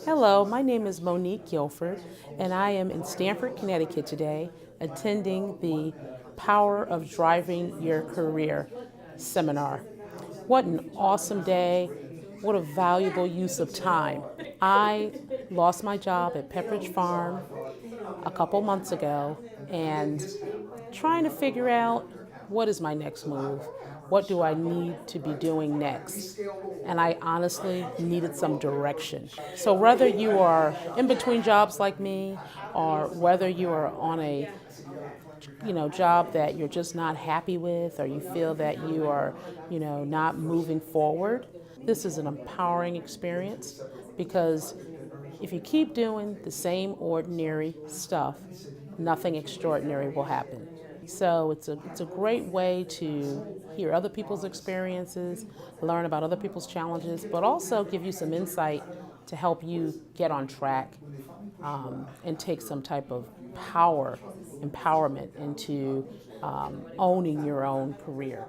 Hello, my name is Monique Guilford, and I am in Stamford, Connecticut today, attending the Power of Driving Your Career seminar. What an awesome day. What a valuable use of time. I lost my job at Pepperidge Farm a couple months ago and trying to figure out what is my next move? What do I need to be doing next? And I honestly needed some direction. So whether you are in between jobs like me or whether you are on a job that you're just not happy with or you feel that you are, not moving forward, this is an empowering experience because if you keep doing the same ordinary stuff, nothing extraordinary will happen. So it's a great way to hear other people's experiences, learn about other people's challenges, but also give you some insight to help you get on track and take some type of empowerment into owning your own career.